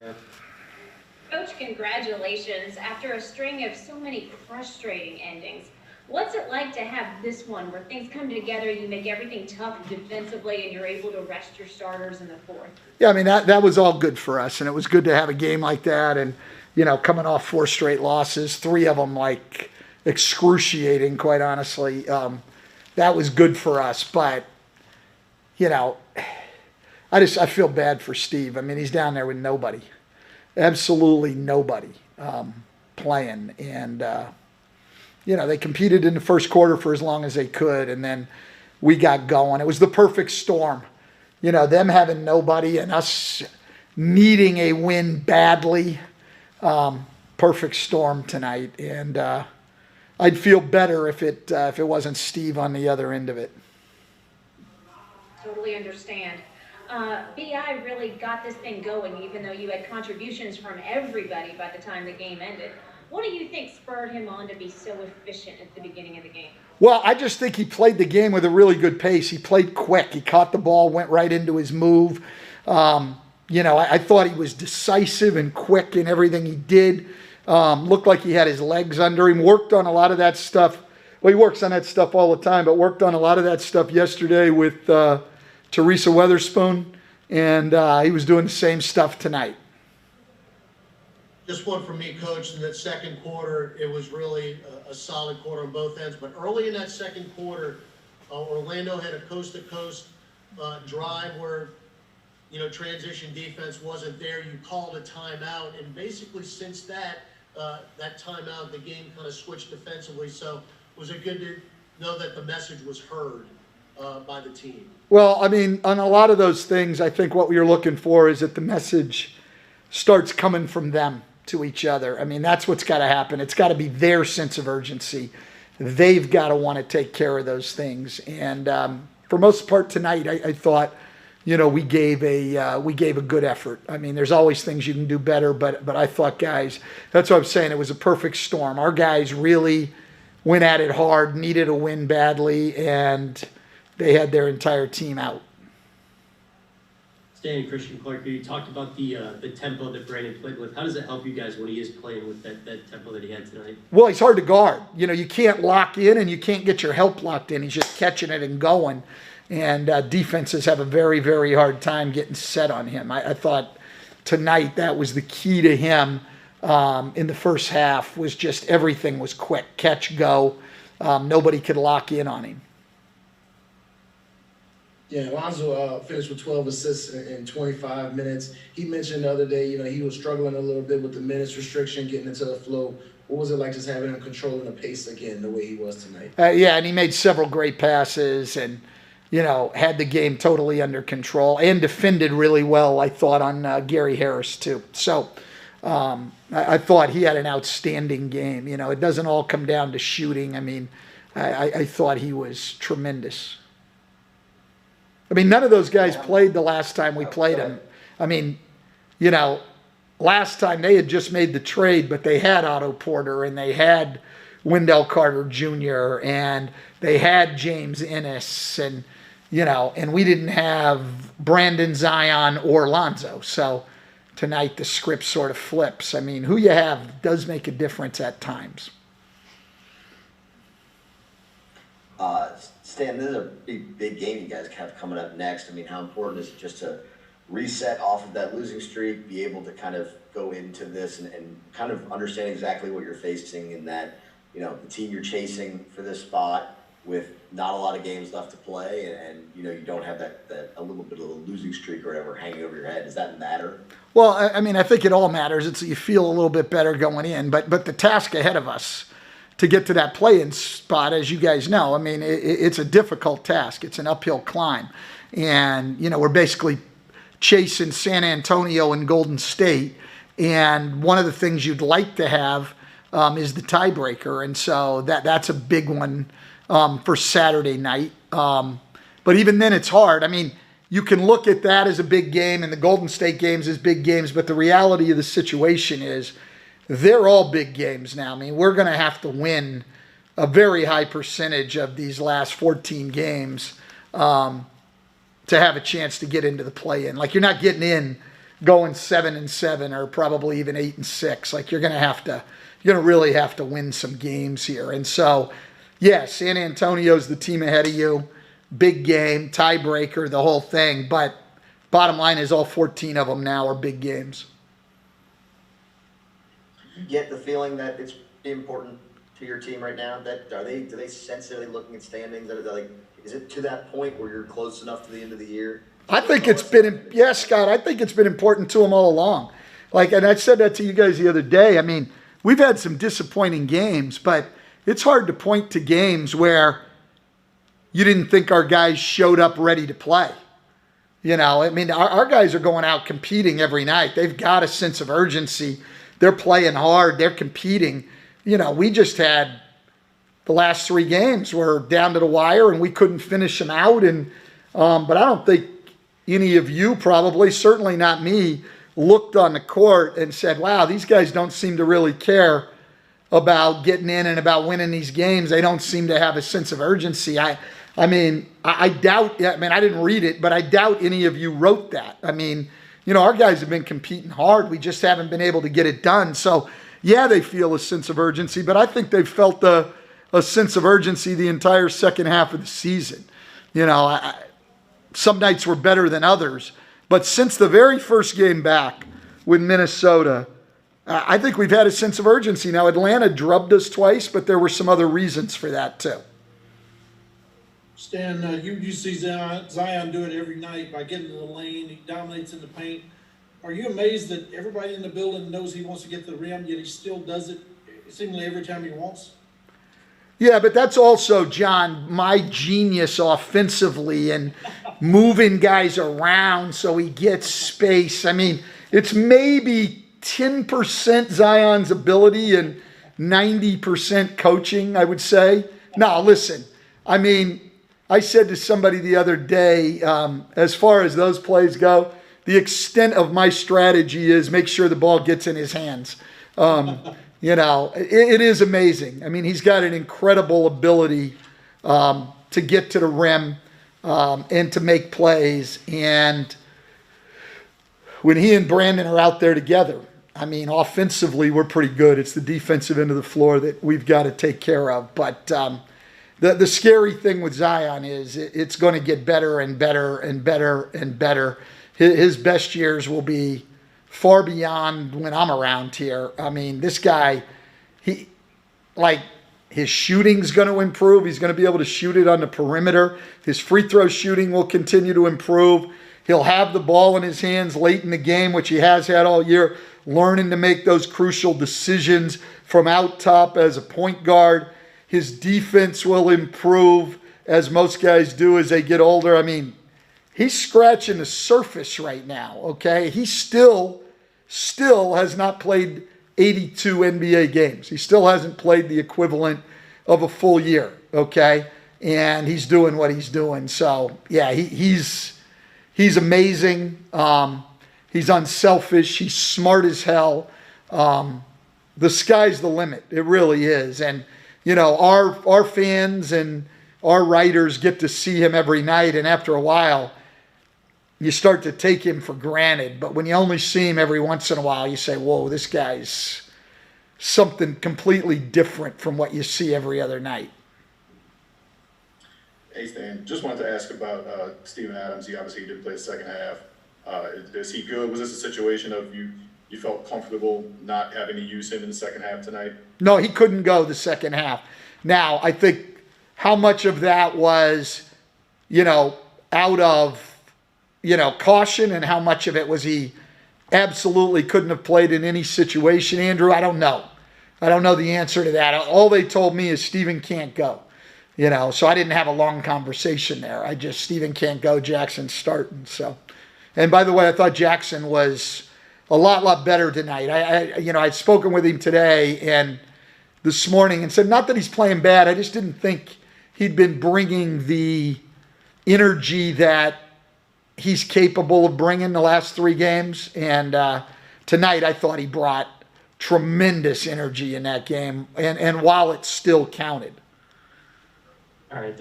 Coach, congratulations. After a string of so many frustrating endings, what's it like to have this one where things come together, you make everything tough defensively, and you're able to rest your starters in the fourth? Yeah, I mean, that was all good for us, and it was good to have a game like that. And, coming off 4 straight losses, 3 of them, like, excruciating, quite honestly. That was good for us. But, I feel bad for Steve. I mean, he's down there with nobody. Absolutely nobody playing. And, they competed in the first quarter for as long as they could, and then we got going. It was the perfect storm. Them having nobody and us needing a win badly. Perfect storm tonight. And I'd feel better if it wasn't Steve on the other end of it. Totally understand. BI really got this thing going, even though you had contributions from everybody by the time the game ended. What do you think spurred him on to be so efficient at the beginning of the game? Well, I just think he played the game with a really good pace. He played quick. He caught the ball, went right into his move. I thought he was decisive and quick in everything he did. Looked like he had his legs under him. Worked on a lot of that stuff. Well, he works on that stuff all the time, but worked on a lot of that stuff yesterday with Teresa Weatherspoon, and he was doing the same stuff tonight. Just one from me, Coach. In that second quarter, it was really a solid quarter on both ends. But early in that second quarter, Orlando had a coast-to-coast drive where, transition defense wasn't there. You called a timeout, and basically since that timeout, the game kind of switched defensively. So was it good to know that the message was heard by the team? Well, I mean, on a lot of those things, I think what we were looking for is that the message starts coming from them to each other. I mean, that's what's got to happen. It's got to be their sense of urgency. They've got to want to take care of those things. And for most part tonight, I thought, we gave a good effort. I mean, there's always things you can do better, but I thought, guys, that's what I'm saying. It was a perfect storm. Our guys really went at it hard, needed a win badly, and they had their entire team out. Stan, Christian Clark, you talked about the tempo that Brandon played with. How does it help you guys when he is playing with that tempo that he had tonight? Well, he's hard to guard. You can't lock in and you can't get your help locked in. He's just catching it and going. And defenses have a very, very hard time getting set on him. I thought tonight that was the key to him in the first half, was just everything was quick. Catch, go. Nobody could lock in on him. Yeah, Lonzo finished with 12 assists in 25 minutes. He mentioned the other day, he was struggling a little bit with the minutes restriction, getting into the flow. What was it like just having him controlling the pace again the way he was tonight? Yeah, and he made several great passes and, had the game totally under control and defended really well, I thought, on Gary Harris too. So I thought he had an outstanding game. It doesn't all come down to shooting. I mean, I thought he was tremendous. I mean, none of those guys played the last time we played them. I mean, last time they had just made the trade, but they had Otto Porter and they had Wendell Carter Jr. and they had James Ennis and, and we didn't have Brandon, Zion, or Lonzo. So tonight the script sort of flips. I mean, who you have does make a difference at times. Stan, this is a big game you guys have coming up next. I mean, how important is it just to reset off of that losing streak, be able to kind of go into this and kind of understand exactly what you're facing in that, the team you're chasing for this spot with not a lot of games left to play and you don't have that a little bit of a losing streak or whatever hanging over your head. Does that matter? Well, I mean, I think it all matters. It's you feel a little bit better going in, but the task ahead of us to get to that play-in spot, as you guys know, I mean, it's a difficult task. It's an uphill climb. And, we're basically chasing San Antonio and Golden State. And one of the things you'd like to have is the tiebreaker. And so that's a big one for Saturday night. But even then, it's hard. I mean, you can look at that as a big game and the Golden State games as big games, but the reality of the situation is they're all big games now. I mean, we're going to have to win a very high percentage of these last 14 games to have a chance to get into the play-in. Like, you're not getting in going 7-7 or probably even 8-6. Like you're gonna really have to win some games here. And so, yeah, San Antonio's the team ahead of you. Big game, tiebreaker, the whole thing. But bottom line is all 14 of them now are big games. You get the feeling that it's important to your team right now? Do they sensitively looking at standings? Is it to that point where you're close enough to the end of the year? I think it's been, yeah, Scott, I think it's been important to them all along. Like, and I said that to you guys the other day. I mean, we've had some disappointing games, but it's hard to point to games where you didn't think our guys showed up ready to play. You know, I mean, our guys are going out competing every night. They've got a sense of urgency. They're playing hard. They're competing. You know, we just had the last 3 games were down to the wire and we couldn't finish them out. And but I don't think any of you probably, certainly not me, looked on the court and said, wow, these guys don't seem to really care about getting in and about winning these games. They don't seem to have a sense of urgency. I mean, I doubt, I mean, I didn't read it, but I doubt any of you wrote that. I mean, you know, our guys have been competing hard. We just haven't been able to get it done. So, yeah, they feel a sense of urgency, but I think they've felt a sense of urgency the entire second half of the season. You know, some nights were better than others, but since the very first game back with Minnesota, I think we've had a sense of urgency. Now, Atlanta drubbed us twice, but there were some other reasons for that too. Stan, you see Zion do it every night by getting to the lane. He dominates in the paint. Are you amazed that everybody in the building knows he wants to get to the rim, yet he still does it seemingly every time he wants? Yeah, but that's also, John, my genius offensively and moving guys around so he gets space. I mean, it's maybe 10% Zion's ability and 90% coaching, I would say. Now, listen, I mean, I said to somebody the other day, as far as those plays go, the extent of my strategy is make sure the ball gets in his hands. You know, it is amazing. I mean, he's got an incredible ability to get to the rim and to make plays. And when he and Brandon are out there together, I mean, offensively, we're pretty good. It's the defensive end of the floor that we've got to take care of. But the scary thing with Zion is it's going to get better and better and better and better. His best years will be far beyond when I'm around here. I mean, this guy, his shooting's going to improve. He's going to be able to shoot it on the perimeter. His free throw shooting will continue to improve. He'll have the ball in his hands late in the game, which he has had all year, learning to make those crucial decisions from out top as a point guard. His defense will improve, as most guys do as they get older. I mean, he's scratching the surface right now, okay? He still has not played 82 NBA games. He still hasn't played the equivalent of a full year, okay? And he's doing what he's doing. So, yeah, he's amazing. He's unselfish. He's smart as hell. The sky's the limit. It really is. And, you know, our fans and our writers get to see him every night, and after a while, you start to take him for granted. But when you only see him every once in a while, you say, whoa, this guy's something completely different from what you see every other night. Hey, Stan, just wanted to ask about Steven Adams. He obviously didn't play the second half. Is he good? Was this a situation of you felt comfortable not having to use him in the second half tonight? No, he couldn't go the second half. Now, I think how much of that was, you know, out of, you know, caution, and how much of it was he absolutely couldn't have played in any situation, Andrew, I don't know. I don't know the answer to that. All they told me is Steven can't go. You know, so I didn't have a long conversation there. Steven can't go, Jackson's starting. So, and by the way, I thought Jackson was a lot better tonight. I'd spoken with him today and this morning and said, not that he's playing bad, I just didn't think he'd been bringing the energy that he's capable of bringing the last 3 games. And tonight I thought he brought tremendous energy in that game, and while it still counted. All right, thank you.